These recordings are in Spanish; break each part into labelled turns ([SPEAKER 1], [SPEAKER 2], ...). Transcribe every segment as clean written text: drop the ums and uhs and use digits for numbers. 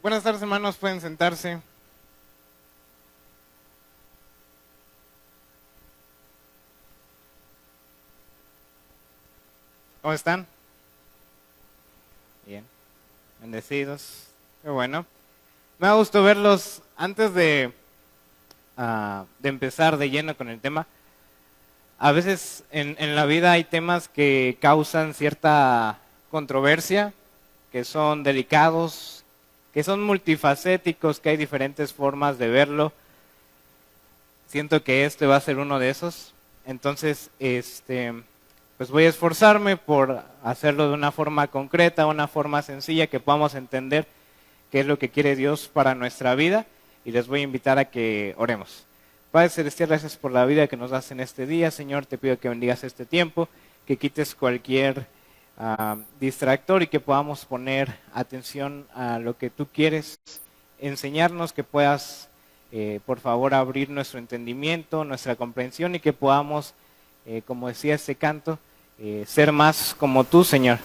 [SPEAKER 1] Buenas tardes, hermanos, pueden sentarse. ¿Cómo están? Bien, bendecidos. Qué bueno. Me da gusto verlos. Antes de empezar de lleno con el tema, a veces en la vida hay temas que causan cierta controversia, que son delicados, que son multifacéticos, que hay diferentes formas de verlo. Siento que este va a ser uno de esos. Entonces, pues voy a esforzarme por hacerlo de una forma concreta, una forma sencilla, que podamos entender qué es lo que quiere Dios para nuestra vida, y les voy a invitar a que oremos. Padre Celestial, gracias por la vida que nos das en este día. Señor, te pido que bendigas este tiempo, que quites cualquier distractor y que podamos poner atención a lo que tú quieres enseñarnos, que puedas, por favor, abrir nuestro entendimiento, nuestra comprensión, y que podamos, como decía este canto, ser más como tú, Señor.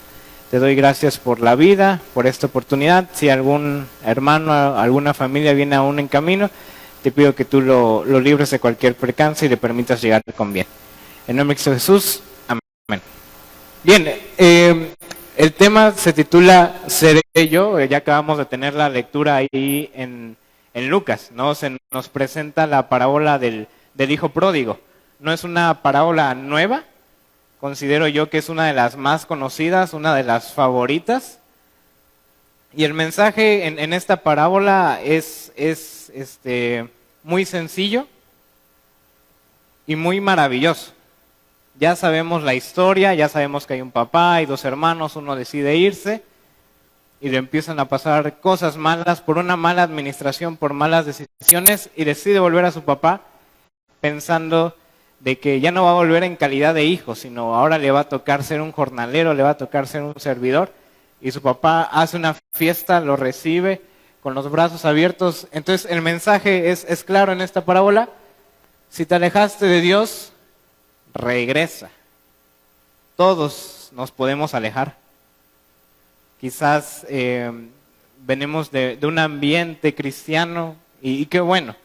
[SPEAKER 1] Te doy gracias por la vida, por esta oportunidad. Si algún hermano, alguna familia viene aún en camino, te pido que tú lo libres de cualquier percance y le permitas llegar con bien. En nombre de Jesús, amén. Bien, el tema se titula ¿Seré yo? Ya acabamos de tener la lectura ahí en Lucas, ¿no? Se nos presenta la parábola del hijo pródigo. No es una parábola nueva, considero yo que es una de las más conocidas, una de las favoritas. Y el mensaje en esta parábola es muy sencillo y muy maravilloso. Ya sabemos la historia, ya sabemos que hay un papá, hay dos hermanos, uno decide irse y le empiezan a pasar cosas malas por una mala administración, por malas decisiones, y decide volver a su papá pensando de que ya no va a volver en calidad de hijo, sino ahora le va a tocar ser un jornalero, le va a tocar ser un servidor. Y su papá hace una fiesta, lo recibe con los brazos abiertos. Entonces el mensaje es claro en esta parábola: si te alejaste de Dios, regresa. Todos nos podemos alejar. Quizás venimos de un ambiente cristiano y qué bueno.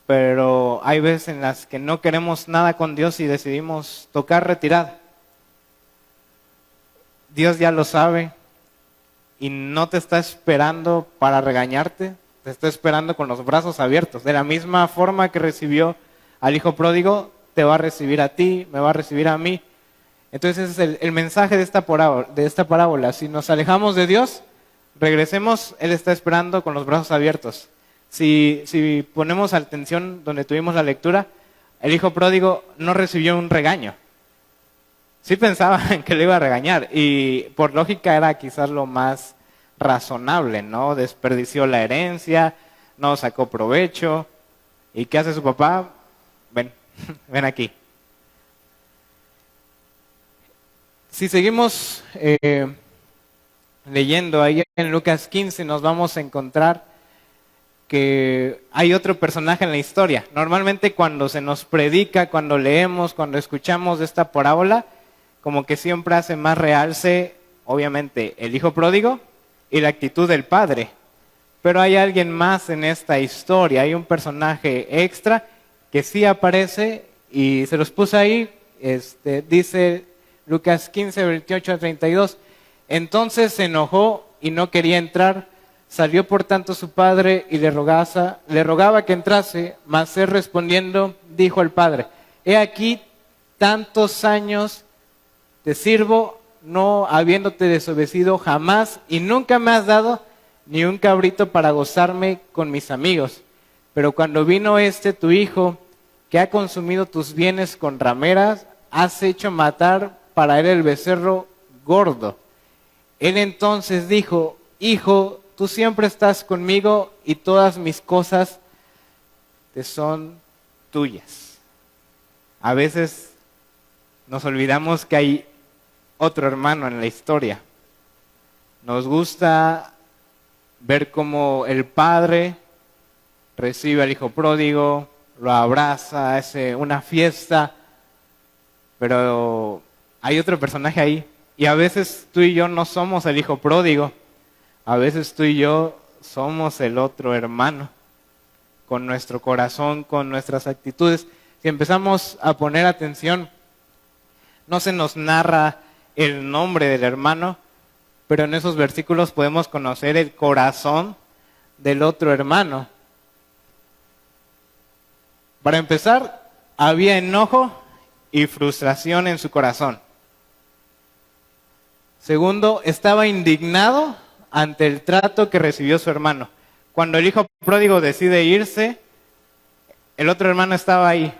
[SPEAKER 1] Pero hay veces en las que no queremos nada con Dios y decidimos tocar retirada. Dios ya lo sabe y no te está esperando para regañarte, te está esperando con los brazos abiertos. De la misma forma que recibió al hijo pródigo, te va a recibir a ti, me va a recibir a mí. Entonces ese es el mensaje de esta parábola. Si nos alejamos de Dios, regresemos, Él está esperando con los brazos abiertos. Si ponemos atención donde tuvimos la lectura, el hijo pródigo no recibió un regaño. Sí pensaban que le iba a regañar, y por lógica era quizás lo más razonable, ¿no? Desperdició la herencia, no sacó provecho. ¿Y qué hace su papá? Ven, ven aquí. Si seguimos leyendo ahí en Lucas 15, nos vamos a encontrar que hay otro personaje en la historia. Normalmente cuando se nos predica, cuando leemos, cuando escuchamos de esta parábola, como que siempre hace más realce, obviamente, el hijo pródigo y la actitud del padre. Pero hay alguien más en esta historia, hay un personaje extra que sí aparece, y se los puse ahí. Dice Lucas 15, 28 a 32. Entonces se enojó y no quería entrar. Salió por tanto su padre y le rogaba que entrase, mas él respondiendo dijo al padre: he aquí tantos años te sirvo, no habiéndote desobedecido jamás, y nunca me has dado ni un cabrito para gozarme con mis amigos. Pero cuando vino tu hijo, que ha consumido tus bienes con rameras, has hecho matar para él el becerro gordo. Él entonces dijo: hijo, tú siempre estás conmigo y todas mis cosas te son tuyas. A veces nos olvidamos que hay otro hermano en la historia. Nos gusta ver cómo el padre recibe al hijo pródigo, lo abraza, hace una fiesta, pero hay otro personaje ahí. Y a veces tú y yo no somos el hijo pródigo. A veces tú y yo somos el otro hermano, con nuestro corazón, con nuestras actitudes. Si empezamos a poner atención, no se nos narra el nombre del hermano, pero en esos versículos podemos conocer el corazón del otro hermano. Para empezar, había enojo y frustración en su corazón. Segundo, estaba indignado ante el trato que recibió su hermano. Cuando el hijo pródigo decide irse, el otro hermano estaba ahí.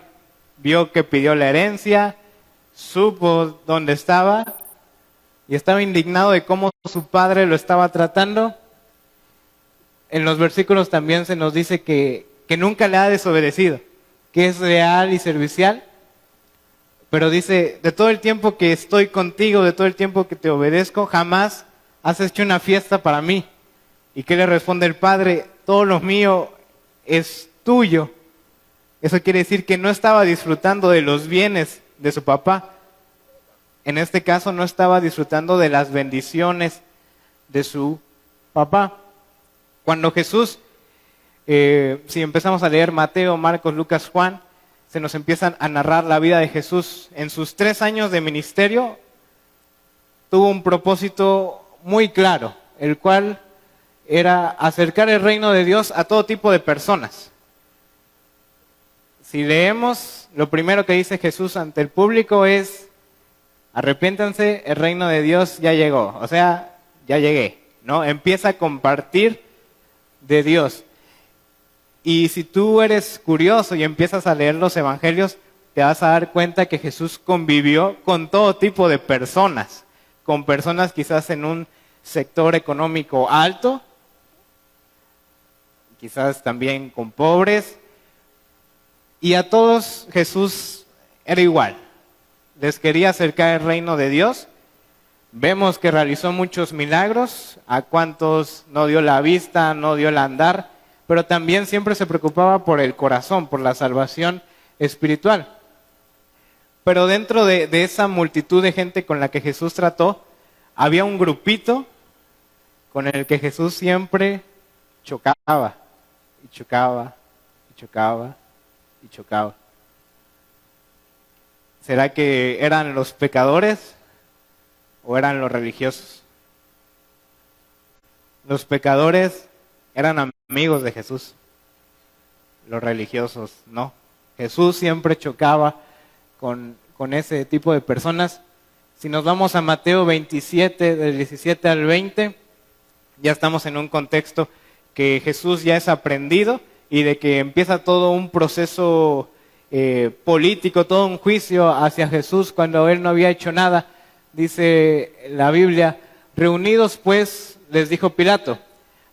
[SPEAKER 1] Vio que pidió la herencia, supo dónde estaba y estaba indignado de cómo su padre lo estaba tratando. En los versículos también se nos dice que nunca le ha desobedecido, que es leal y servicial. Pero dice, de todo el tiempo que estoy contigo, de todo el tiempo que te obedezco, jamás has hecho una fiesta para mí. ¿Y qué le responde el padre? Todo lo mío es tuyo. Eso quiere decir que no estaba disfrutando de los bienes de su papá. En este caso no estaba disfrutando de las bendiciones de su papá. Cuando Jesús, si empezamos a leer Mateo, Marcos, Lucas, Juan, se nos empiezan a narrar la vida de Jesús. En sus 3 años de ministerio tuvo un propósito muy claro, el cual era acercar el reino de Dios a todo tipo de personas. Si leemos, lo primero que dice Jesús ante el público es: arrepiéntanse, el reino de Dios ya llegó. O sea, ya llegué, ¿no? Empieza a compartir de Dios. Y si tú eres curioso y empiezas a leer los evangelios, te vas a dar cuenta que Jesús convivió con todo tipo de personas. Con personas quizás en un sector económico alto, quizás también con pobres. Y a todos Jesús era igual. Les quería acercar el reino de Dios. Vemos que realizó muchos milagros. A cuantos no dio la vista, no dio el andar. Pero también siempre se preocupaba por el corazón, por la salvación espiritual. Pero dentro de esa multitud de gente con la que Jesús trató, había un grupito con el que Jesús siempre chocaba, y chocaba, y chocaba, y chocaba. ¿Será que eran los pecadores o eran los religiosos? Los pecadores eran amigos de Jesús, los religiosos no. Jesús siempre chocaba con ese tipo de personas. Si nos vamos a Mateo 27, del 17 al 20, ya estamos en un contexto que Jesús ya es aprendido y de que empieza todo un proceso político, todo un juicio hacia Jesús cuando él no había hecho nada. Dice la Biblia: reunidos pues, les dijo Pilato: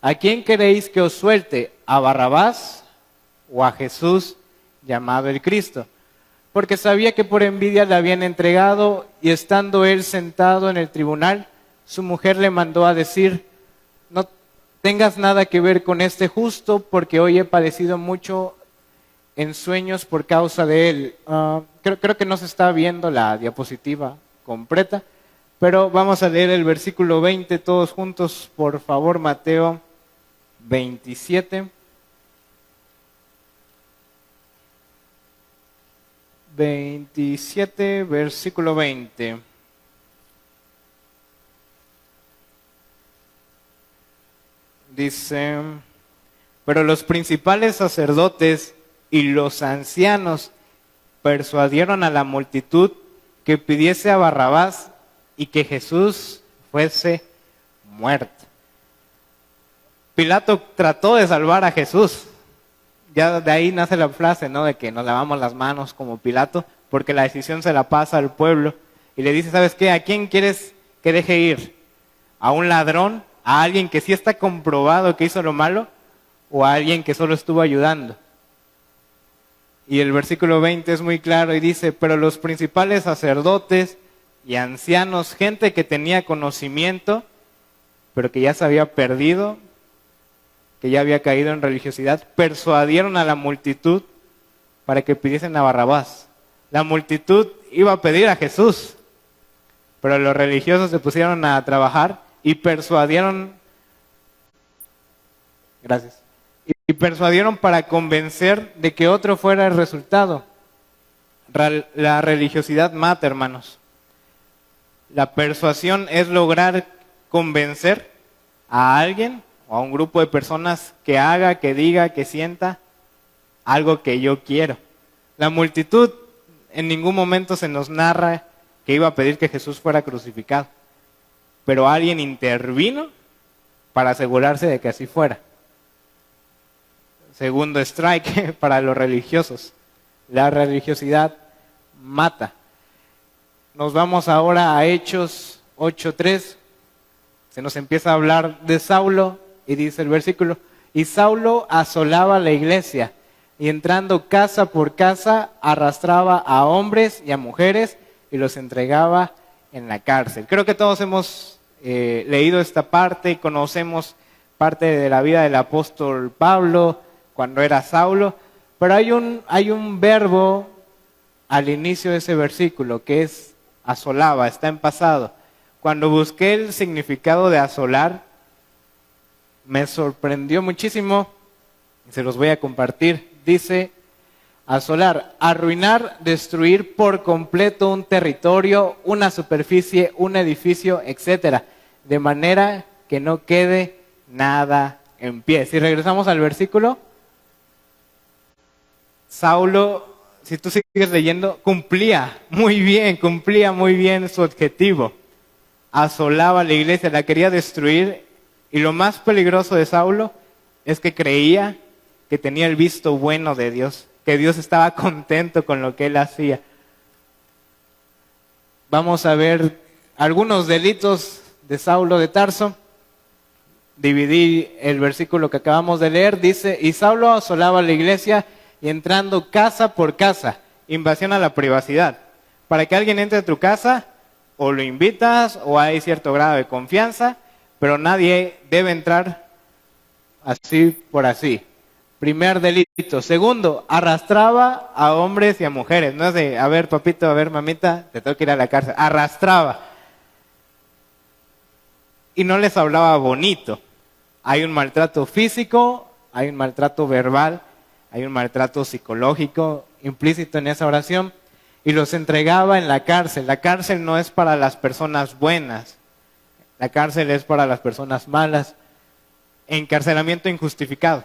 [SPEAKER 1] ¿a quién queréis que os suelte? ¿A Barrabás o a Jesús llamado el Cristo? Porque sabía que por envidia le habían entregado, y estando él sentado en el tribunal, su mujer le mandó a decir: no tengas nada que ver con este justo, porque hoy he padecido mucho en sueños por causa de él. Creo que no se está viendo la diapositiva completa, pero vamos a leer el versículo 20 todos juntos, por favor. Mateo 27. 27, versículo 20. Dice: pero los principales sacerdotes y los ancianos persuadieron a la multitud que pidiese a Barrabás y que Jesús fuese muerto. Pilato trató de salvar a Jesús. Ya de ahí nace la frase, ¿no?, de que nos lavamos las manos como Pilato, porque la decisión se la pasa al pueblo y le dice: ¿sabes qué? ¿A quién quieres que deje ir? ¿A un ladrón? ¿A alguien que sí está comprobado que hizo lo malo? ¿O a alguien que solo estuvo ayudando? Y el versículo 20 es muy claro y dice: pero los principales sacerdotes y ancianos, gente que tenía conocimiento, pero que ya se había perdido, que ya había caído en religiosidad, persuadieron a la multitud para que pidiesen a Barrabás. La multitud iba a pedir a Jesús, pero los religiosos se pusieron a trabajar y persuadieron Gracias. Y persuadieron para convencer de que otro fuera el resultado. La religiosidad mata, hermanos. La persuasión es lograr convencer a alguien o a un grupo de personas que haga, que diga, que sienta algo que yo quiero. La multitud en ningún momento se nos narra que iba a pedir que Jesús fuera crucificado, pero alguien intervino para asegurarse de que así fuera. Segundo strike para los religiosos. La religiosidad mata. Nos vamos ahora a Hechos 8:3. Se nos empieza a hablar de Saulo y dice el versículo: y Saulo asolaba la iglesia y entrando casa por casa arrastraba a hombres y a mujeres y los entregaba en la cárcel. Creo que todos hemos leído esta parte y conocemos parte de la vida del apóstol Pablo cuando era Saulo, pero hay un verbo al inicio de ese versículo que es asolaba, está en pasado. Cuando busqué el significado de asolar, me sorprendió muchísimo y se los voy a compartir. Dice asolar, arruinar, destruir por completo un territorio, una superficie, un edificio, etcétera, de manera que no quede nada en pie. Si regresamos al versículo, Saulo, si tú sigues leyendo, cumplía muy bien su objetivo. Asolaba la iglesia, la quería destruir, y lo más peligroso de Saulo es que creía que tenía el visto bueno de Dios, que Dios estaba contento con lo que él hacía. Vamos a ver algunos delitos de Saulo de Tarso. Dividí el versículo que acabamos de leer, dice: y Saulo asolaba la iglesia y entrando casa por casa, invasión a la privacidad. Para que alguien entre a tu casa, o lo invitas o hay cierto grado de confianza, pero nadie debe entrar así por así. Primer delito. Segundo, arrastraba a hombres y a mujeres. No es de, a ver papito, a ver mamita, te tengo que ir a la cárcel. Arrastraba. Y no les hablaba bonito. Hay un maltrato físico, hay un maltrato verbal, hay un maltrato psicológico implícito en esa oración. Y los entregaba en la cárcel. La cárcel no es para las personas buenas. La cárcel es para las personas malas. Encarcelamiento injustificado.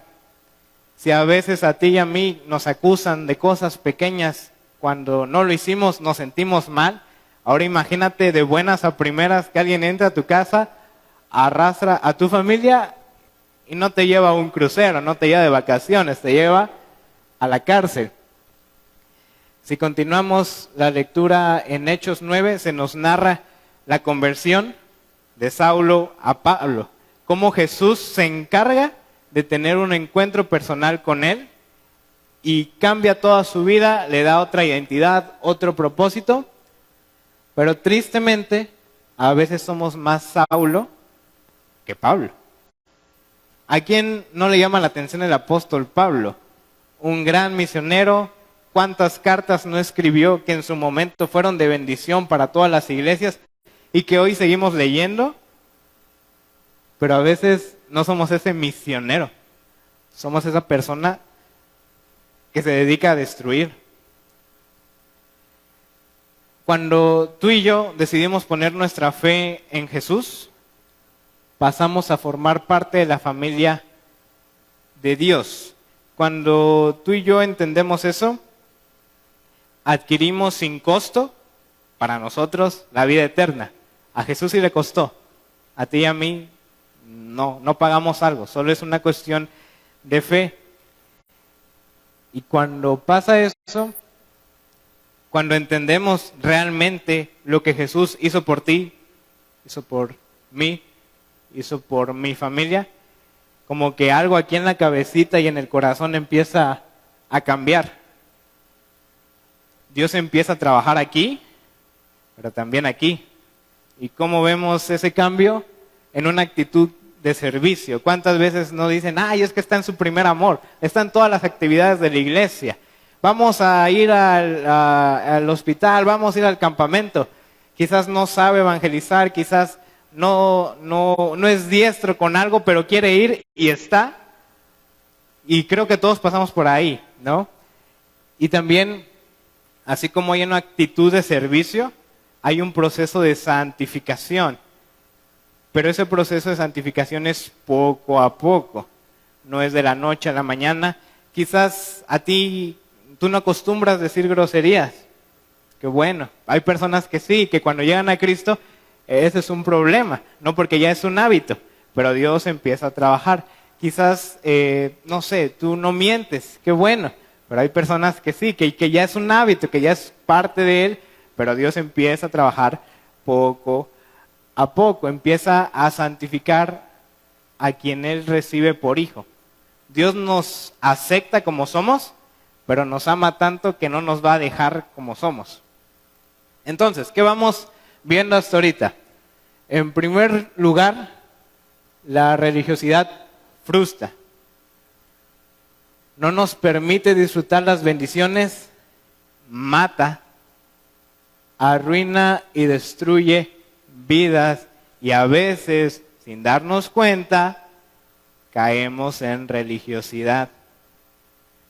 [SPEAKER 1] Si a veces a ti y a mí nos acusan de cosas pequeñas, cuando no lo hicimos nos sentimos mal. Ahora imagínate de buenas a primeras que alguien entra a tu casa, arrastra a tu familia y no te lleva a un crucero, no te lleva de vacaciones, te lleva a la cárcel. Si continuamos la lectura en Hechos 9, se nos narra la conversión de Saulo a Pablo. Cómo Jesús se encarga de tener un encuentro personal con él y cambia toda su vida, le da otra identidad, otro propósito. Pero tristemente, a veces somos más Saulo que Pablo. ¿A quién no le llama la atención el apóstol Pablo? Un gran misionero. ¿Cuántas cartas no escribió que en su momento fueron de bendición para todas las iglesias y que hoy seguimos leyendo? Pero a veces no somos ese misionero. Somos esa persona que se dedica a destruir. Cuando tú y yo decidimos poner nuestra fe en Jesús, pasamos a formar parte de la familia de Dios. Cuando tú y yo entendemos eso, adquirimos sin costo para nosotros la vida eterna. A Jesús sí le costó, a ti y a mí no pagamos algo, solo es una cuestión de fe. Y cuando pasa eso, cuando entendemos realmente lo que Jesús hizo por ti, hizo por mí, hizo por mi familia, como que algo aquí en la cabecita y en el corazón empieza a cambiar. Dios empieza a trabajar aquí, pero también aquí. ¿Y cómo vemos ese cambio? En una actitud de servicio. ¿Cuántas veces no dicen, ay, es que está en su primer amor? Está en todas las actividades de la iglesia. Vamos a ir al hospital, vamos a ir al campamento. Quizás no sabe evangelizar, quizás no es diestro con algo, pero quiere ir y está Y creo que todos pasamos por ahí, ¿no? Y también, así como hay una actitud de servicio, hay un proceso de santificación. Pero ese proceso de santificación es poco a poco, no es de la noche a la mañana. Quizás a ti, tú no acostumbras decir groserías. Qué bueno, hay personas que sí, que cuando llegan a Cristo, ese es un problema, no porque ya es un hábito, pero Dios empieza a trabajar. Quizás, no sé, tú no mientes, qué bueno, pero hay personas que sí, que ya es un hábito, que ya es parte de él, pero Dios empieza a trabajar poco a poco, empieza a santificar a quien Él recibe por hijo. Dios nos acepta como somos, pero nos ama tanto que no nos va a dejar como somos. Entonces, ¿qué vamos viendo hasta ahorita? En primer lugar, la religiosidad frustra. No nos permite disfrutar las bendiciones, mata, arruina y destruye vidas y a veces, sin darnos cuenta, caemos en religiosidad.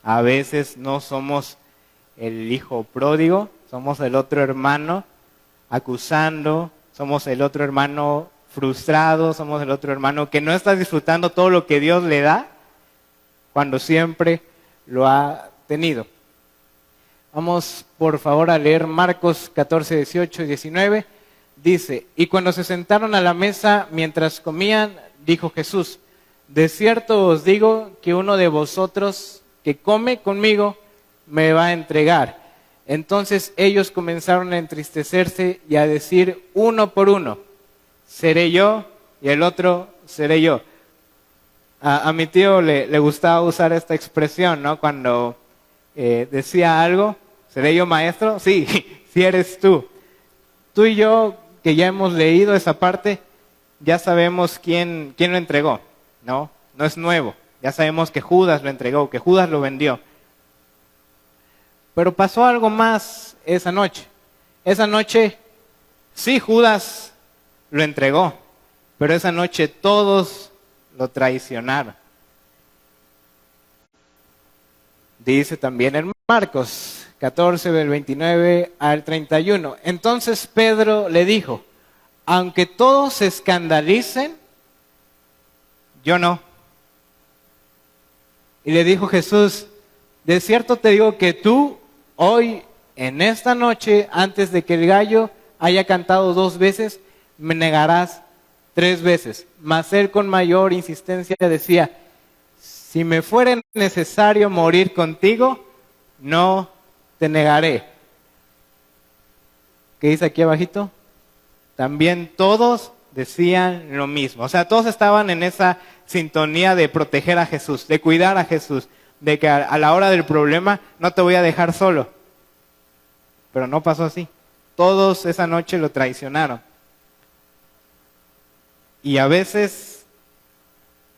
[SPEAKER 1] A veces no somos el hijo pródigo, somos el otro hermano acusando, somos el otro hermano frustrado, somos el otro hermano que no está disfrutando todo lo que Dios le da cuando siempre lo ha tenido. Vamos por favor a leer Marcos 14, 18 y 19. Dice, y cuando se sentaron a la mesa mientras comían, dijo Jesús, de cierto os digo que uno de vosotros que come conmigo me va a entregar. Entonces ellos comenzaron a entristecerse y a decir uno por uno, seré yo y el otro seré yo. A mi tío le gustaba usar esta expresión, ¿no? Cuando decía algo, ¿seré yo maestro? Sí, sí eres tú. Tú y yo, que ya hemos leído esa parte, ya sabemos quién lo entregó, ¿no? No es nuevo. Ya sabemos que Judas lo entregó, que Judas lo vendió. Pero pasó algo más esa noche. Esa noche, sí, Judas lo entregó, pero esa noche todos lo traicionaron. Dice también en Marcos 14, del 29 al 31. Entonces Pedro le dijo, aunque todos se escandalicen, yo no. Y le dijo Jesús, de cierto te digo que tú hoy, en esta noche, antes de que el gallo haya cantado 2 veces, me negarás 3 veces. Mas él con mayor insistencia decía, si me fuera necesario morir contigo, no te negaré. ¿Qué dice aquí abajito? También todos decían lo mismo. O sea, todos estaban en esa sintonía de proteger a Jesús, de cuidar a Jesús, de que a la hora del problema no te voy a dejar solo. Pero no pasó así. Todos esa noche lo traicionaron. Y a veces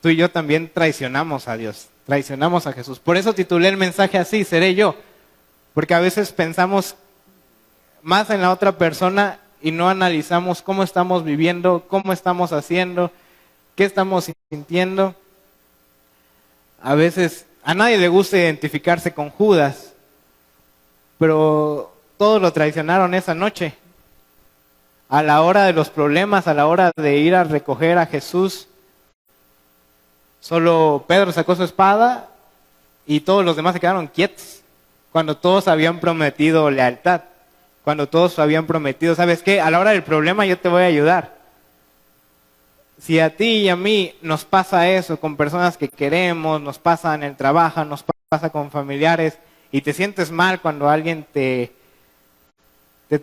[SPEAKER 1] tú y yo también traicionamos a Dios, traicionamos a Jesús. Por eso titulé el mensaje así, seré yo. Porque a veces pensamos más en la otra persona y no analizamos cómo estamos viviendo, cómo estamos haciendo, qué estamos sintiendo. A veces a nadie le gusta identificarse con Judas, pero todos lo traicionaron esa noche. A la hora de los problemas, a la hora de ir a recoger a Jesús, solo Pedro sacó su espada y todos los demás se quedaron quietos, cuando todos habían prometido lealtad, cuando todos habían prometido, ¿sabes qué? A la hora del problema yo te voy a ayudar. Si a ti y a mí nos pasa eso con personas que queremos, nos pasa en el trabajo, nos pasa con familiares, y te sientes mal cuando alguien te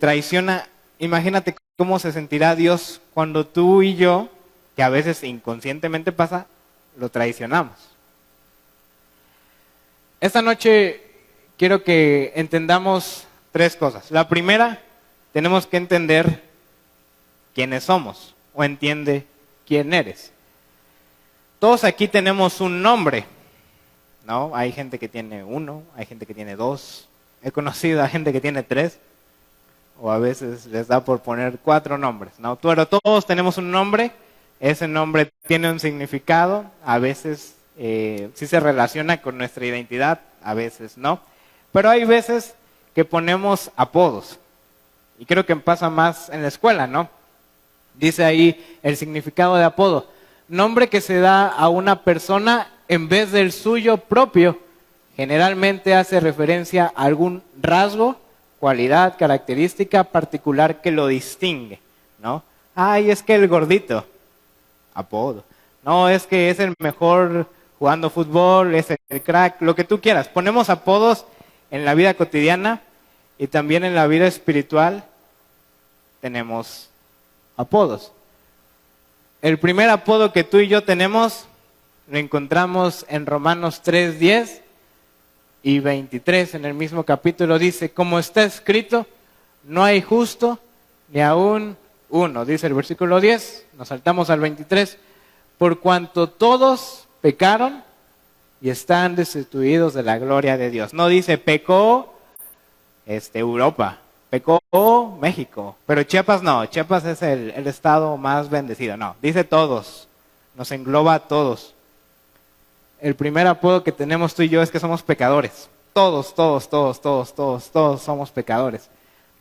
[SPEAKER 1] traiciona, imagínate cómo se sentirá Dios cuando tú y yo, que a veces inconscientemente pasa, lo traicionamos. Esta noche quiero que entendamos 3 cosas. La primera, tenemos que entender quiénes somos, o entiende quién eres. Todos aquí tenemos un nombre, ¿no? Hay gente que tiene 1, hay gente que tiene 2. He conocido a gente que tiene 3. O a veces les da por poner 4 nombres, ¿no? Pero todos tenemos un nombre, ese nombre tiene un significado, a veces sí se relaciona con nuestra identidad, a veces no. Pero hay veces que ponemos apodos. Y creo que pasa más en la escuela, ¿no? Dice ahí el significado de apodo. Nombre que se da a una persona en vez del suyo propio. Generalmente hace referencia a algún rasgo, cualidad, característica particular que lo distingue, ¿no? Ay, es que el gordito, apodo. No, es que es el mejor jugando fútbol, es el crack, lo que tú quieras. Ponemos apodos en la vida cotidiana y también en la vida espiritual tenemos apodos. El primer apodo que tú y yo tenemos lo encontramos en Romanos 3:10 y 23, en el mismo capítulo dice, como está escrito, no hay justo ni aún uno. Dice el versículo 10, nos saltamos al 23, por cuanto todos pecaron y están destituidos de la gloria de Dios. No dice pecó Europa, pecó México, pero Chiapas no, Chiapas es el estado más bendecido, no, dice todos, nos engloba a todos. El primer apodo que tenemos tú y yo es que somos pecadores, todos somos pecadores.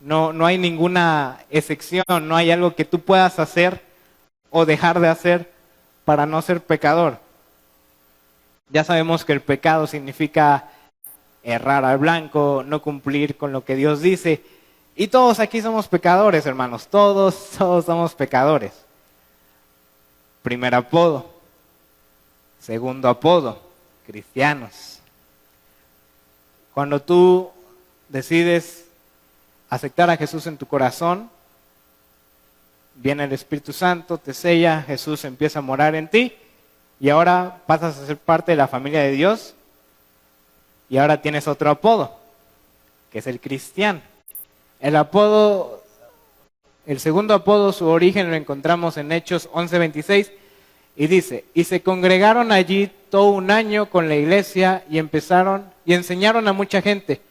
[SPEAKER 1] No hay ninguna excepción, no hay algo que tú puedas hacer o dejar de hacer para no ser pecador. Ya sabemos que el pecado significa errar al blanco, no cumplir con lo que Dios dice. Y todos aquí somos pecadores, hermanos. Todos somos pecadores. Primer apodo. Segundo apodo. Cristianos. Cuando tú decides aceptar a Jesús en tu corazón, viene el Espíritu Santo, te sella, Jesús empieza a morar en ti y ahora pasas a ser parte de la familia de Dios y ahora tienes otro apodo, que es el cristiano. El segundo apodo, su origen lo encontramos en Hechos 11:26 y dice, y se congregaron allí todo un año con la iglesia y enseñaron a mucha gente.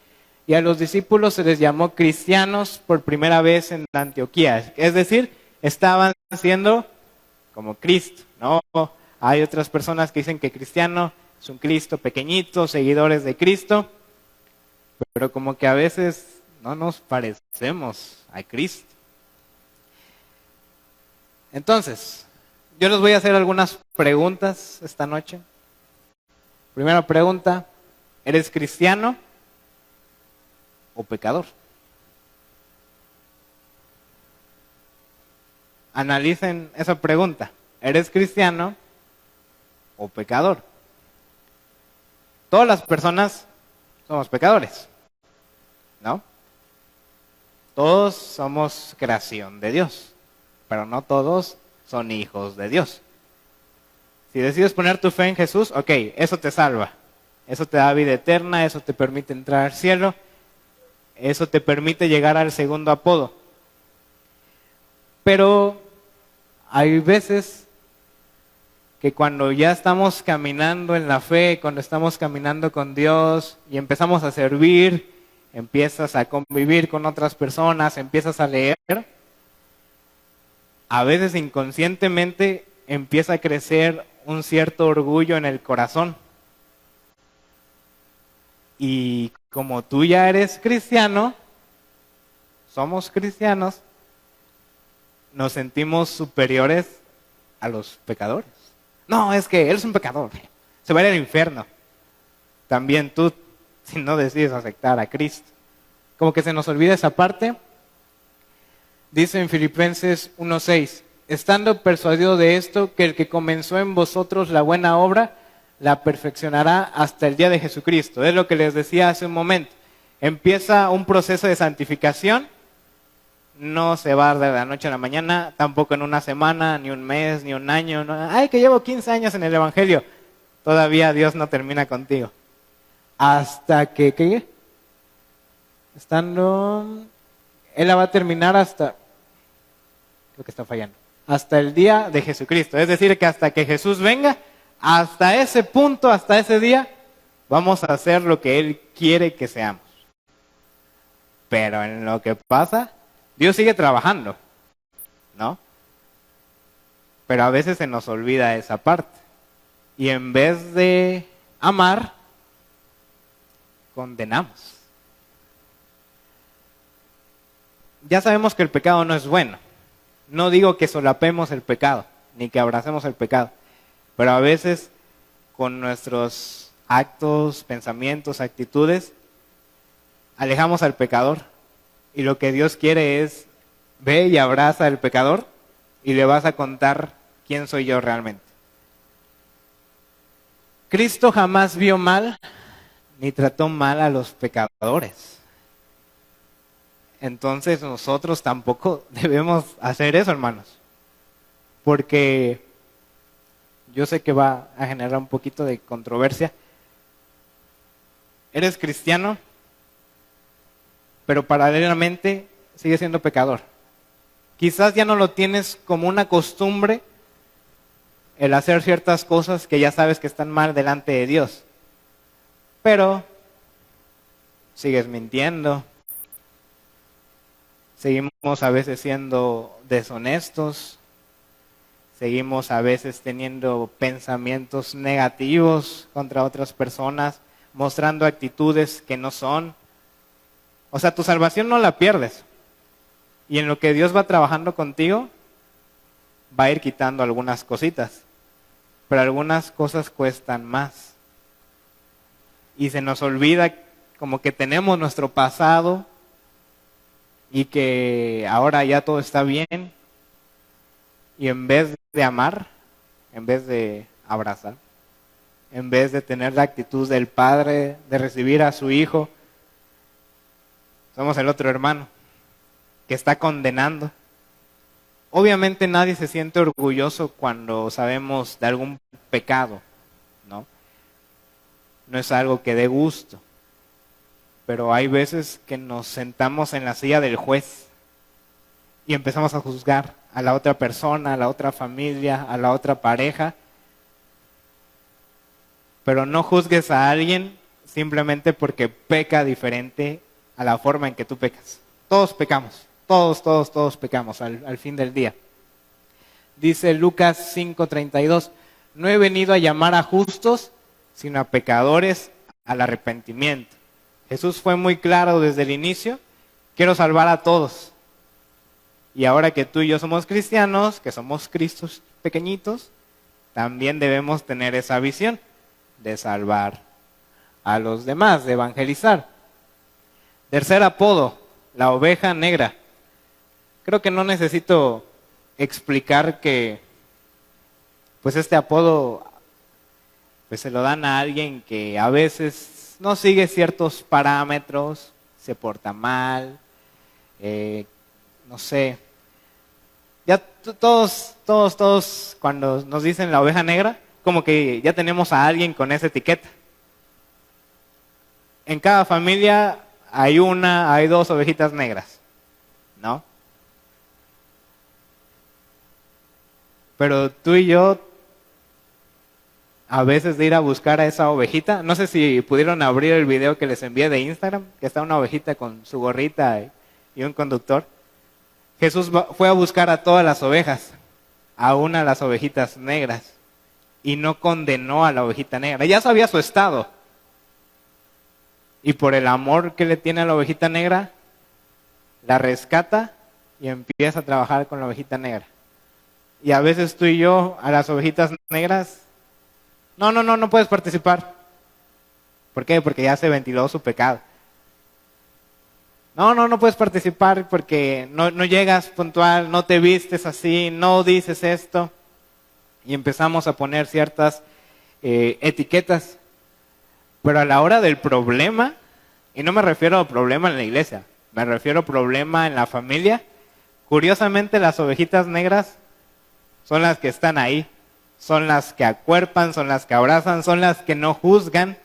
[SPEAKER 1] Y a los discípulos se les llamó cristianos por primera vez en Antioquía. Es decir, estaban siendo como Cristo, ¿no? Hay otras personas que dicen que cristiano es un Cristo pequeñito, seguidores de Cristo, pero como que a veces no nos parecemos a Cristo. Entonces, yo les voy a hacer algunas preguntas esta noche. Primera pregunta, ¿eres cristiano o pecador? Analicen esa pregunta. ¿Eres cristiano o pecador? Todas las personas somos pecadores, ¿no? Todos somos creación de Dios, pero no todos son hijos de Dios. Si decides poner tu fe en Jesús, ok, eso te salva. Eso te da vida eterna, eso te permite entrar al cielo, eso te permite llegar al segundo apodo. Pero hay veces que cuando ya estamos caminando en la fe, cuando estamos caminando con Dios y empezamos a servir, empiezas a convivir con otras personas, empiezas a leer, a veces inconscientemente empieza a crecer un cierto orgullo en el corazón. Y como tú ya eres cristiano, somos cristianos, nos sentimos superiores a los pecadores. No, es que él es un pecador, se va a ir al infierno. También tú, si no decides aceptar a Cristo. Como que se nos olvida esa parte. Dice en Filipenses 1:6, estando persuadido de esto, que el que comenzó en vosotros la buena obra, la perfeccionará hasta el día de Jesucristo. Es lo que les decía hace un momento. Empieza un proceso de santificación. No se va de la noche a la mañana, tampoco en una semana, ni un mes, ni un año. No. Ay, que llevo 15 años en el Evangelio. Todavía Dios no termina contigo. Hasta que, ¿qué? Él la va a terminar hasta, creo que está fallando, hasta el día de Jesucristo. Es decir, que hasta que Jesús venga, hasta ese punto, hasta ese día, vamos a hacer lo que Él quiere que seamos. Pero en lo que pasa, Dios sigue trabajando, ¿no? Pero a veces se nos olvida esa parte. Y en vez de amar, condenamos. Ya sabemos que el pecado no es bueno. No digo que solapemos el pecado, ni que abracemos el pecado, pero a veces con nuestros actos, pensamientos, actitudes, alejamos al pecador. Y lo que Dios quiere es, ve y abraza al pecador y le vas a contar quién soy yo realmente. Cristo jamás vio mal ni trató mal a los pecadores. Entonces nosotros tampoco debemos hacer eso, hermanos. Porque yo sé que va a generar un poquito de controversia. Eres cristiano, pero paralelamente sigues siendo pecador. Quizás ya no lo tienes como una costumbre el hacer ciertas cosas que ya sabes que están mal delante de Dios. Pero sigues mintiendo, seguimos a veces siendo deshonestos, seguimos a veces teniendo pensamientos negativos contra otras personas, mostrando actitudes que no son. O sea, tu salvación no la pierdes. Y en lo que Dios va trabajando contigo, va a ir quitando algunas cositas. Pero algunas cosas cuestan más. Y se nos olvida como que tenemos nuestro pasado y que ahora ya todo está bien. Y en vez de amar, en vez de abrazar, en vez de tener la actitud del padre, de recibir a su hijo, somos el otro hermano que está condenando. Obviamente nadie se siente orgulloso cuando sabemos de algún pecado, ¿no? No es algo que dé gusto. Pero hay veces que nos sentamos en la silla del juez y empezamos a juzgar a la otra persona, a la otra familia, a la otra pareja. Pero no juzgues a alguien simplemente porque peca diferente a la forma en que tú pecas. Todos pecamos, todos pecamos al fin del día. Dice Lucas 5:32, no he venido a llamar a justos, sino a pecadores al arrepentimiento. Jesús fue muy claro desde el inicio, quiero salvar a todos. Y ahora que tú y yo somos cristianos, que somos Cristos pequeñitos, también debemos tener esa visión de salvar a los demás, de evangelizar. Tercer apodo, la oveja negra. Creo que no necesito explicar que pues este apodo pues se lo dan a alguien que a veces no sigue ciertos parámetros, se porta mal, no sé. Ya todos cuando nos dicen la oveja negra, como que ya tenemos a alguien con esa etiqueta. En cada familia hay dos ovejitas negras, ¿no? Pero tú y yo, a veces de ir a buscar a esa ovejita, no sé si pudieron abrir el video que les envié de Instagram, que está una ovejita con su gorrita y un conductor. Jesús fue a buscar a todas las ovejas, a una de las ovejitas negras, y no condenó a la ovejita negra. Ya sabía su estado. Y por el amor que le tiene a la ovejita negra, la rescata y empieza a trabajar con la ovejita negra. Y a veces tú y yo, a las ovejitas negras, no puedes participar. ¿Por qué? Porque ya se ventiló su pecado. No puedes participar porque no llegas puntual, no te vistes así, no dices esto. Y empezamos a poner ciertas etiquetas. Pero a la hora del problema, y no me refiero a problema en la iglesia, me refiero a problema en la familia, curiosamente las ovejitas negras son las que están ahí, son las que acuerpan, son las que abrazan, son las que no juzgan.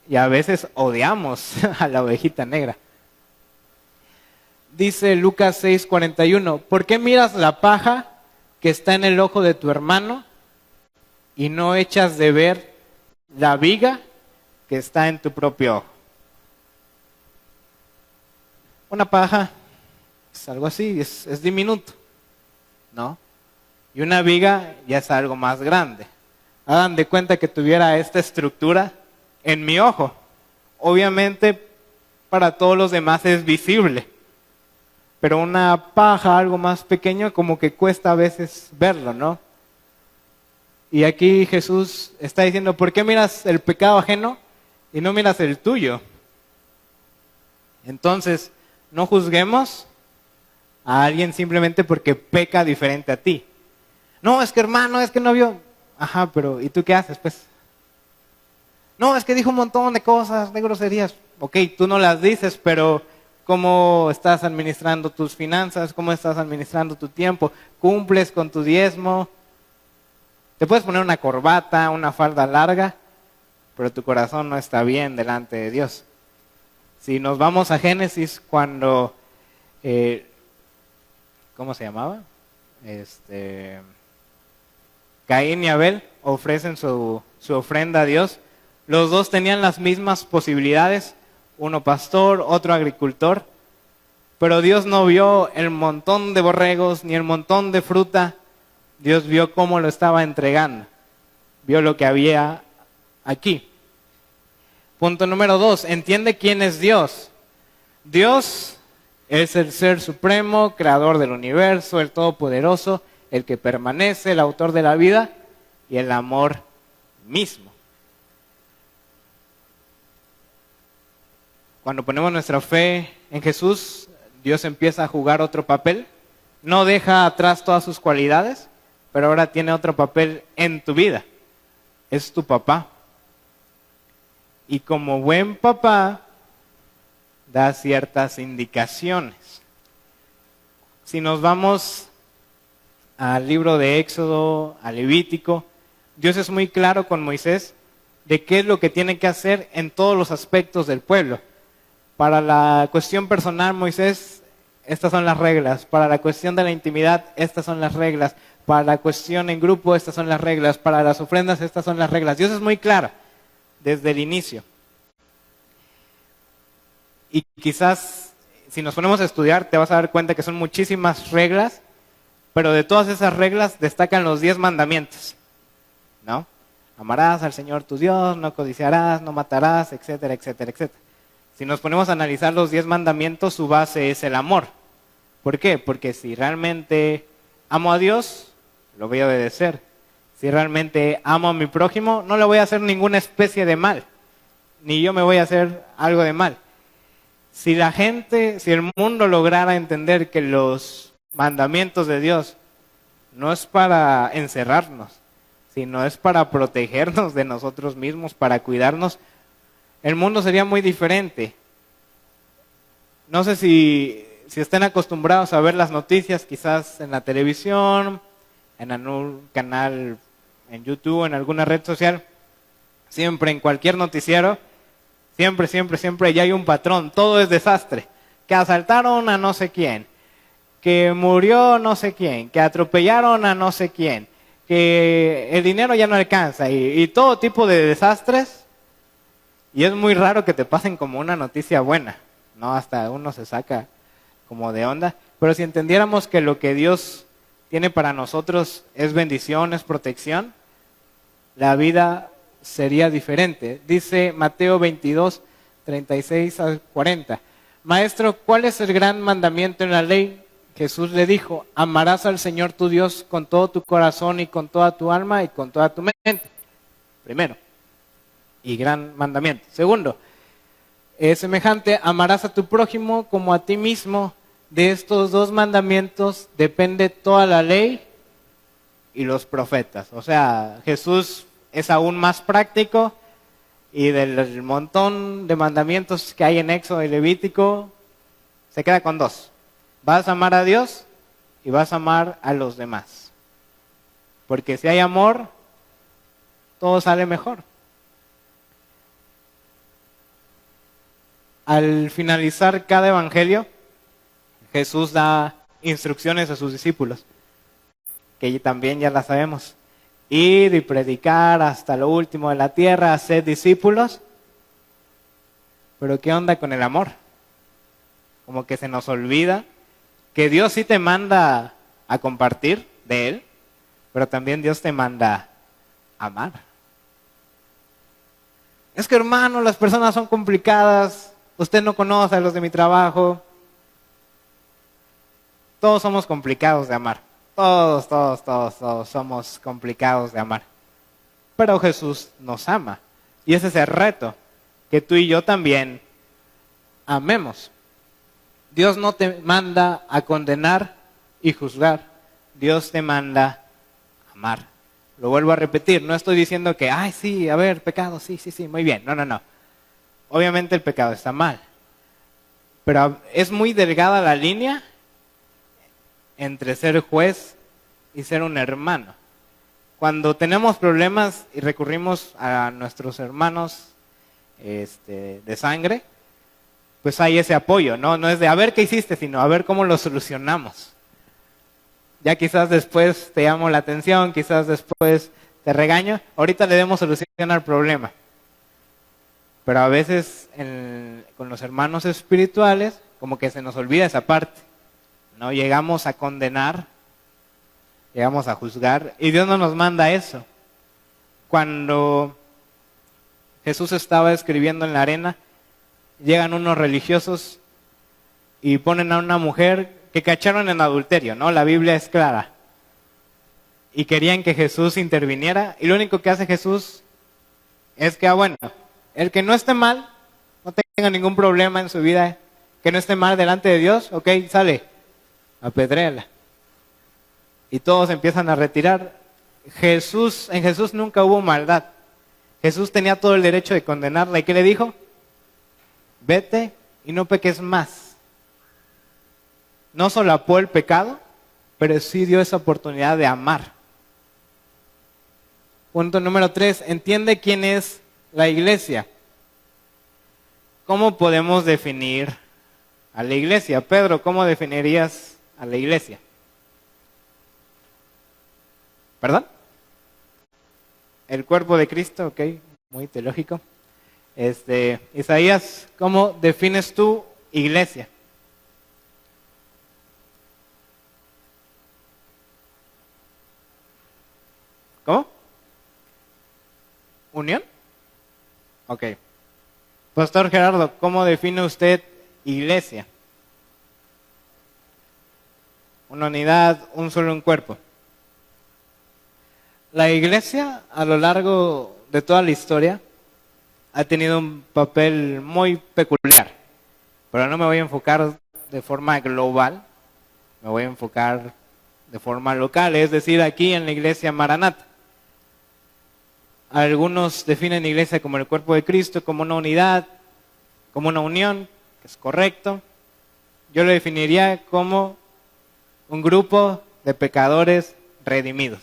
[SPEAKER 1] Y a veces odiamos a la ovejita negra. Dice Lucas 6:41, ¿por qué miras la paja que está en el ojo de tu hermano y no echas de ver la viga que está en tu propio ojo? Una paja es algo así, es diminuto, ¿no? Y una viga ya es algo más grande. Hagan de cuenta que tuviera esta estructura en mi ojo. Obviamente para todos los demás es visible, pero una paja, algo más pequeño, como que cuesta a veces verlo, ¿no? Y aquí Jesús está diciendo, ¿por qué miras el pecado ajeno y no miras el tuyo? Entonces, no juzguemos a alguien simplemente porque peca diferente a ti. No, es que hermano, es que no vio. Ajá, pero ¿y tú qué haces, pues? No, es que dijo un montón de cosas, de groserías. Ok, tú no las dices, pero ¿cómo estás administrando tus finanzas? ¿Cómo estás administrando tu tiempo? ¿Cumples con tu diezmo? Te puedes poner una corbata, una falda larga, pero tu corazón no está bien delante de Dios. Si nos vamos a Génesis, cuando, ¿cómo se llamaba? Caín y Abel ofrecen su ofrenda a Dios. Los dos tenían las mismas posibilidades, uno pastor, otro agricultor, pero Dios no vio el montón de borregos ni el montón de fruta. Dios vio cómo lo estaba entregando, vio lo que había aquí. Punto número 2, entiende quién es Dios. Dios es el ser supremo, creador del universo, el todopoderoso, el que permanece, el autor de la vida y el amor mismo. Cuando ponemos nuestra fe en Jesús, Dios empieza a jugar otro papel. No deja atrás todas sus cualidades, pero ahora tiene otro papel en tu vida. Es tu papá. Y como buen papá, da ciertas indicaciones. Si nos vamos al libro de Éxodo, a Levítico, Dios es muy claro con Moisés de qué es lo que tiene que hacer en todos los aspectos del pueblo. Para la cuestión personal, Moisés, estas son las reglas. Para la cuestión de la intimidad, estas son las reglas. Para la cuestión en grupo, estas son las reglas. Para las ofrendas, estas son las reglas. Dios es muy claro desde el inicio. Y quizás, si nos ponemos a estudiar, te vas a dar cuenta que son muchísimas reglas, pero de todas esas reglas destacan los 10 mandamientos, ¿no? Amarás al Señor tu Dios, no codiciarás, no matarás, etcétera, etcétera, etcétera. Si nos ponemos a analizar los 10 mandamientos, su base es el amor. ¿Por qué? Porque si realmente amo a Dios, lo voy a obedecer. Si realmente amo a mi prójimo, no le voy a hacer ninguna especie de mal, ni yo me voy a hacer algo de mal. Si la gente, si el mundo lograra entender que los mandamientos de Dios no es para encerrarnos, sino es para protegernos de nosotros mismos, para cuidarnos, el mundo sería muy diferente. No sé si estén acostumbrados a ver las noticias, quizás en la televisión, en algún canal en YouTube, en alguna red social, siempre en cualquier noticiero, siempre ya hay un patrón, todo es desastre. Que asaltaron a no sé quién, que murió no sé quién, que atropellaron a no sé quién, que el dinero ya no alcanza y todo tipo de desastres. Y es muy raro que te pasen como una noticia buena, ¿no? Hasta uno se saca como de onda. Pero si entendiéramos que lo que Dios tiene para nosotros es bendición, es protección, la vida sería diferente. Dice Mateo 22, 36 al 40. Maestro, ¿cuál es el gran mandamiento en la ley? Jesús le dijo, amarás al Señor tu Dios con todo tu corazón y con toda tu alma y con toda tu mente. Primero. Y gran mandamiento. Segundo, es semejante, amarás a tu prójimo como a ti mismo. De estos 2 mandamientos depende toda la ley y los profetas. O sea, Jesús es aún más práctico y del montón de mandamientos que hay en Éxodo y Levítico, se queda con 2. Vas a amar a Dios y vas a amar a los demás. Porque si hay amor, todo sale mejor. Al finalizar cada evangelio, Jesús da instrucciones a sus discípulos, que también ya las sabemos. Ir y predicar hasta lo último de la tierra, hacer discípulos. Pero ¿qué onda con el amor? Como que se nos olvida que Dios sí te manda a compartir de Él, pero también Dios te manda Amar. Es que, hermano, las personas son complicadas. Usted no conoce a los de mi trabajo. Todos somos complicados de amar. Todos somos complicados de amar. Pero Jesús nos ama. Y ese es el reto, que tú y yo también amemos. Dios no te manda a condenar y juzgar. Dios te manda a amar. Lo vuelvo a repetir, no estoy diciendo que, ay, sí, a ver, pecado, sí, muy bien. No. Obviamente el pecado está mal. Pero es muy delgada la línea entre ser juez y ser un hermano. Cuando tenemos problemas y recurrimos a nuestros hermanos de sangre, pues hay ese apoyo, ¿no? No es de a ver qué hiciste, sino a ver cómo lo solucionamos. Ya quizás después te llamo la atención, quizás después te regaño. Ahorita le demos solución al problema. Pero a veces con los hermanos espirituales, como que se nos olvida esa parte. No llegamos a condenar, llegamos a juzgar, y Dios no nos manda eso. Cuando Jesús estaba escribiendo en la arena, llegan unos religiosos y ponen a una mujer que cacharon en adulterio, ¿no? La Biblia es clara. Y querían que Jesús interviniera, y lo único que hace Jesús es que, bueno, el que no esté mal, no tenga ningún problema en su vida, que no esté mal delante de Dios, ok, sale, apedréala. Y todos empiezan a retirar. En Jesús nunca hubo maldad. Jesús tenía todo el derecho de condenarla. ¿Y qué le dijo? Vete y no peques más. No solapó el pecado, pero sí dio esa oportunidad de amar. Punto número 3, entiende quién es la iglesia. ¿Cómo podemos definir a la iglesia? Pedro, ¿cómo definirías a la iglesia? ¿Perdón? El cuerpo de Cristo, ok, muy teológico. Isaías, ¿cómo defines tú iglesia? ¿Cómo? ¿Unión? Ok. Pastor Gerardo, ¿cómo define usted iglesia? Una unidad, un solo cuerpo. La iglesia, a lo largo de toda la historia, ha tenido un papel muy peculiar. Pero no me voy a enfocar de forma global, me voy a enfocar de forma local, es decir, aquí en la iglesia Maranata. Algunos definen la iglesia como el cuerpo de Cristo, como una unidad, como una unión, que es correcto. Yo lo definiría como un grupo de pecadores redimidos.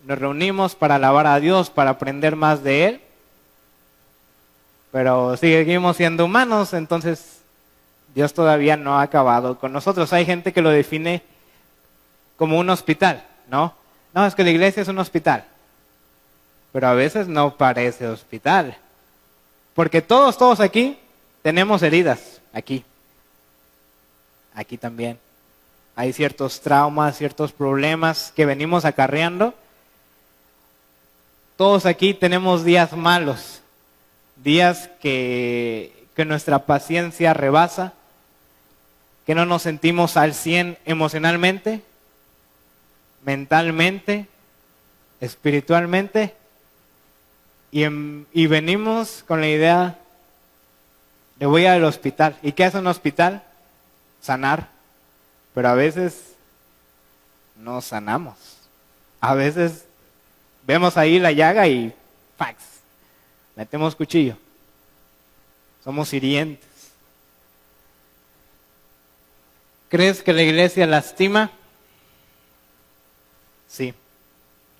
[SPEAKER 1] Nos reunimos para alabar a Dios, para aprender más de Él, pero seguimos siendo humanos, entonces Dios todavía no ha acabado con nosotros. Hay gente que lo define como un hospital, ¿no? No, es que la iglesia es un hospital. Pero a veces no parece hospital. Porque todos aquí tenemos heridas, aquí también. Hay ciertos traumas, ciertos problemas que venimos acarreando. Todos aquí tenemos días malos, días que nuestra paciencia rebasa, que no nos sentimos al 100 emocionalmente, mentalmente, espiritualmente. Y venimos con la idea de voy al hospital. ¿Y qué hace un hospital? Sanar. Pero a veces no sanamos. A veces vemos ahí la llaga y ¡fax! Metemos cuchillo. Somos hirientes. ¿Crees que la iglesia lastima? Sí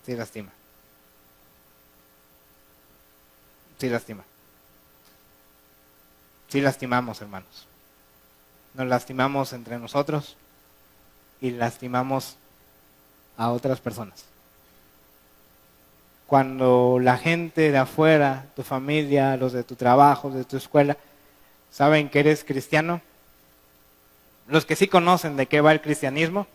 [SPEAKER 1] lastima. Sí lastima. Sí lastimamos, hermanos. Nos lastimamos entre nosotros y lastimamos a otras personas. Cuando la gente de afuera, tu familia, los de tu trabajo, de tu escuela, saben que eres cristiano, los que sí conocen de qué va el cristianismo,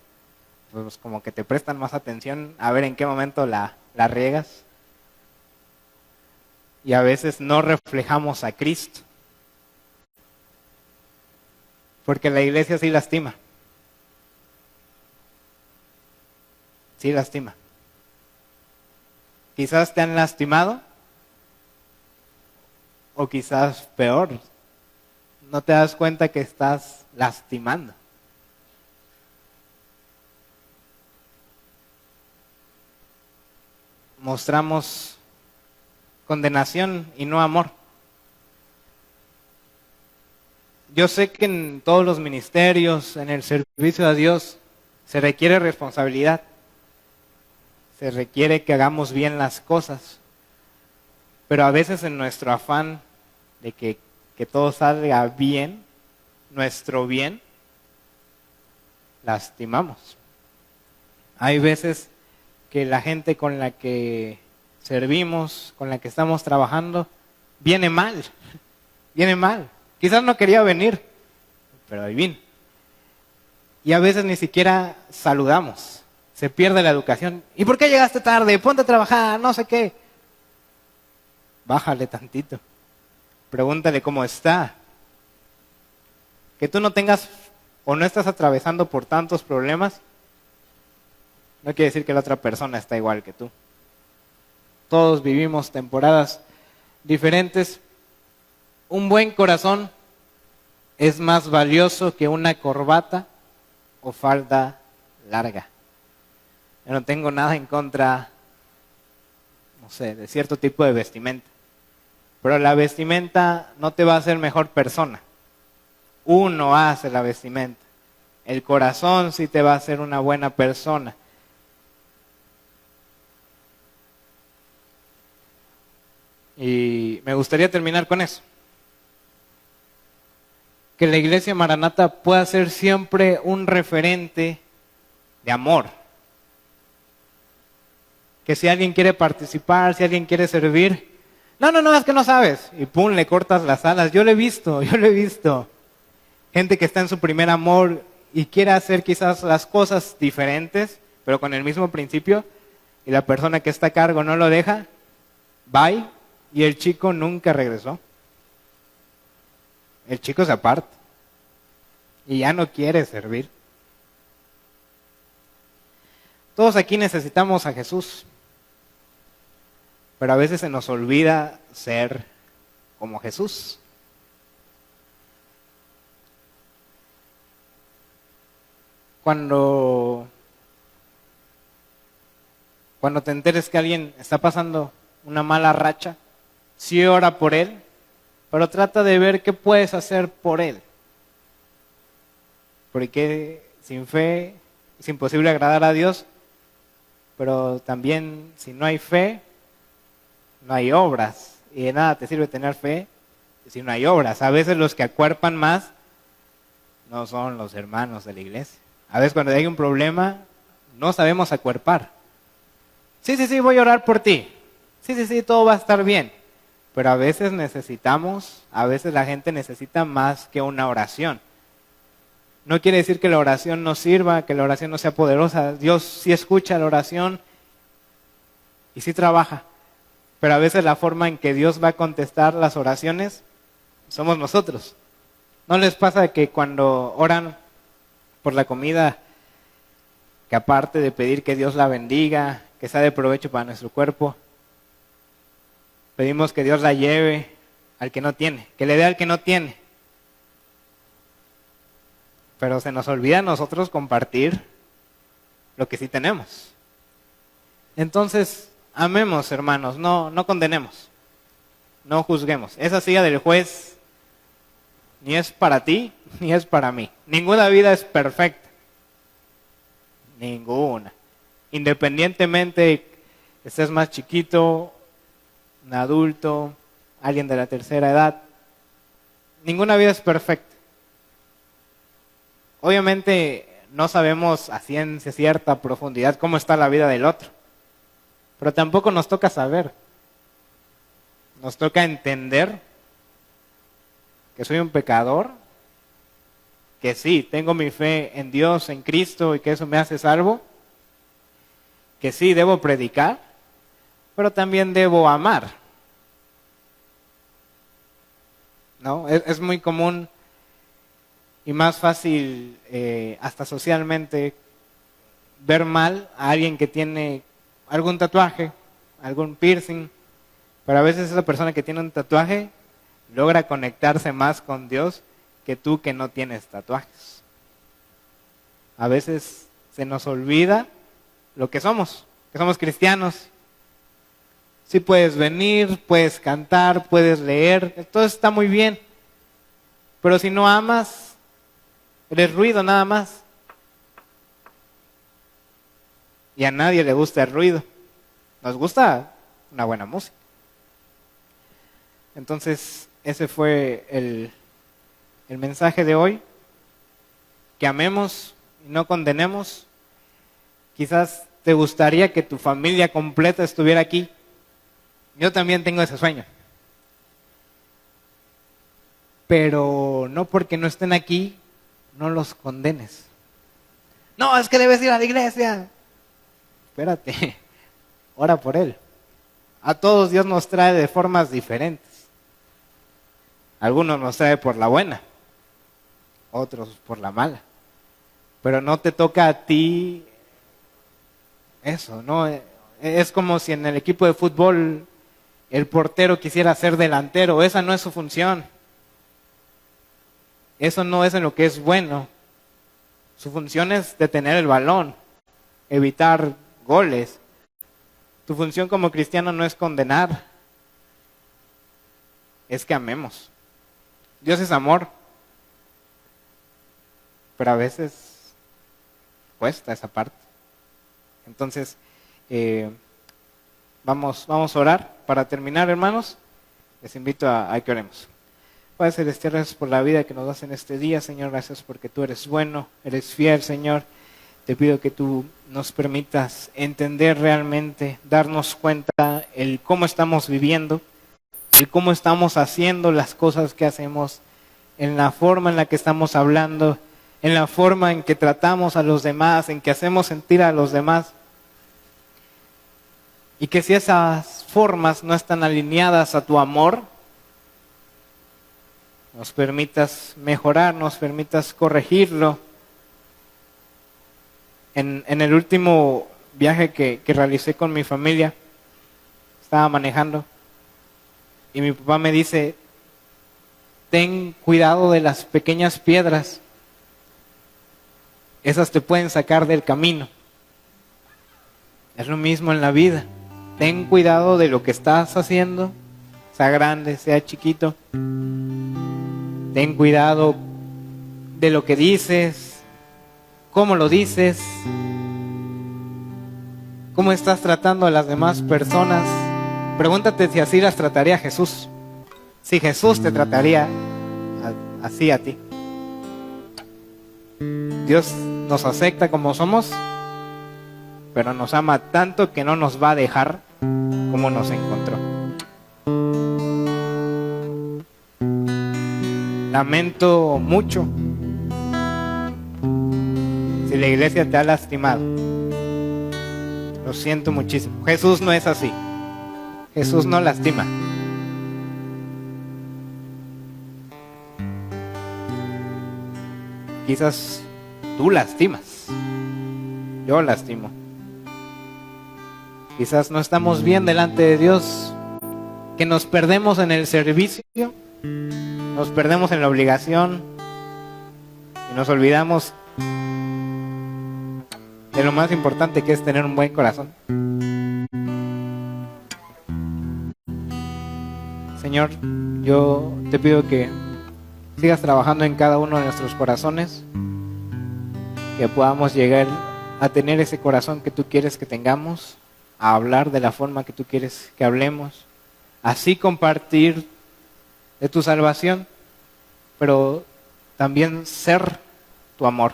[SPEAKER 1] pues como que te prestan más atención a ver en qué momento la la riegas. Y a veces no reflejamos a Cristo. Porque la iglesia sí lastima. Sí lastima. Quizás te han lastimado. O quizás peor. No te das cuenta que estás lastimando. Mostramos condenación y no amor. Yo sé que en todos los ministerios, en el servicio a Dios, se requiere responsabilidad. Se requiere que hagamos bien las cosas. Pero a veces en nuestro afán de que todo salga bien, nuestro bien, lastimamos. Hay veces que la gente con la que servimos, con la que estamos trabajando, viene mal. Quizás no quería venir, pero ahí vino. Y a veces ni siquiera saludamos. Se pierde la educación. ¿Y por qué llegaste tarde? Ponte a trabajar, no sé qué. Bájale tantito. Pregúntale cómo está. Que tú no tengas o no estás atravesando por tantos problemas, no quiere decir que la otra persona está igual que tú. Todos vivimos temporadas diferentes. Un buen corazón es más valioso que una corbata o falda larga. Yo no tengo nada en contra, no sé, de cierto tipo de vestimenta. Pero la vestimenta no te va a hacer mejor persona. Uno hace la vestimenta. El corazón sí te va a hacer una buena persona. Y me gustaría terminar con eso. Que la iglesia Maranata pueda ser siempre un referente de amor. Que si alguien quiere participar, si alguien quiere servir, no, es que no sabes. Y pum, le cortas las alas. Yo lo he visto. Gente que está en su primer amor y quiere hacer quizás las cosas diferentes, pero con el mismo principio, y la persona que está a cargo no lo deja, bye, y el chico nunca regresó. El chico se aparta y ya no quiere servir. Todos aquí necesitamos a Jesús, pero a veces se nos olvida ser como Jesús. Cuando te enteres que alguien está pasando una mala racha, sí ora por él, pero trata de ver qué puedes hacer por él. Porque sin fe es imposible agradar a Dios, pero también si no hay fe, no hay obras. Y de nada te sirve tener fe si no hay obras. A veces los que acuerpan más no son los hermanos de la iglesia. A veces cuando hay un problema no sabemos acuerpar. Sí, voy a orar por ti. Sí, todo va a estar bien. Pero a veces la gente necesita más que una oración. No quiere decir que la oración no sirva, que la oración no sea poderosa. Dios sí escucha la oración y sí trabaja. Pero a veces la forma en que Dios va a contestar las oraciones somos nosotros. ¿No les pasa que cuando oran por la comida, que aparte de pedir que Dios la bendiga, que sea de provecho para nuestro cuerpo, pedimos que Dios la lleve al que no tiene, que le dé al que no tiene? Pero se nos olvida a nosotros compartir lo que sí tenemos. Entonces, amemos, hermanos, no condenemos, no juzguemos. Esa silla del juez ni es para ti, ni es para mí. Ninguna vida es perfecta. Ninguna. Independientemente estés más chiquito, un adulto, alguien de la tercera edad, ninguna vida es perfecta. Obviamente no sabemos a ciencia cierta, a profundidad, cómo está la vida del otro. Pero tampoco nos toca saber. Nos toca entender que soy un pecador, que sí, tengo mi fe en Dios, en Cristo, y que eso me hace salvo, que sí, debo predicar, pero también debo amar. ¿No? Es muy común y más fácil, hasta socialmente, ver mal a alguien que tiene algún tatuaje, algún piercing, pero a veces esa persona que tiene un tatuaje logra conectarse más con Dios que tú que no tienes tatuajes. A veces se nos olvida lo que somos cristianos. Sí puedes venir, puedes cantar, puedes leer, todo está muy bien, pero si no amas, eres ruido nada más. Y a nadie le gusta el ruido. Nos gusta una buena música. Entonces, ese fue el mensaje de hoy. Que amemos y no condenemos. Quizás te gustaría que tu familia completa estuviera aquí. Yo también tengo ese sueño. Pero no porque no estén aquí, no los condenes. No, es que debes ir a la iglesia. Espérate, ora por él. A todos Dios nos trae de formas diferentes. Algunos nos trae por la buena, otros por la mala. Pero no te toca a ti eso, ¿no? Es como si en el equipo de fútbol el portero quisiera ser delantero. Esa no es su función. Eso no es en lo que es bueno. Su función es detener el balón, evitar goles. Tu función como cristiano no es condenar, es que amemos. Dios es amor, pero a veces cuesta esa parte. Entonces, vamos a orar. Para terminar, hermanos, les invito a que oremos. Padre Celestial, gracias por la vida que nos das en este día, Señor. Gracias porque tú eres bueno, eres fiel, Señor. Te pido que tú nos permitas entender realmente, darnos cuenta el cómo estamos viviendo, el cómo estamos haciendo las cosas que hacemos, en la forma en la que estamos hablando, en la forma en que tratamos a los demás, en que hacemos sentir a los demás. Y que si esas formas no están alineadas a tu amor, nos permitas mejorar, nos permitas corregirlo. En el último viaje que realicé con mi familia, estaba manejando y mi papá me dice, ten cuidado de las pequeñas piedras, esas te pueden sacar del camino. Es lo mismo en la vida, ten cuidado de lo que estás haciendo, sea grande, sea chiquito. Ten cuidado de lo que dices, cómo lo dices, cómo estás tratando a las demás personas. Pregúntate si así las trataría Jesús. Si Jesús te trataría así a ti. Dios nos acepta como somos, pero nos ama tanto que no nos va a dejar como nos encontró. Lamento mucho si la iglesia te ha lastimado. Lo siento muchísimo. Jesús no es así. Jesús no lastima. Quizás tú lastimas. Yo lastimo. Quizás no estamos bien delante de Dios, que nos perdemos en el servicio, nos perdemos en la obligación y nos olvidamos de lo más importante, que es tener un buen corazón. Señor, yo te pido que sigas trabajando en cada uno de nuestros corazones, que podamos llegar a tener ese corazón que tú quieres que tengamos, a hablar de la forma que tú quieres que hablemos, así compartir de tu salvación, pero también ser tu amor,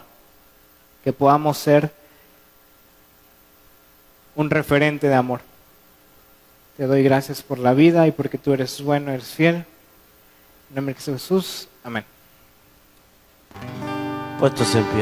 [SPEAKER 1] que podamos ser un referente de amor. Te doy gracias por la vida y porque tú eres bueno, eres fiel. En nombre de Jesús, amén.
[SPEAKER 2] Puestos en pie.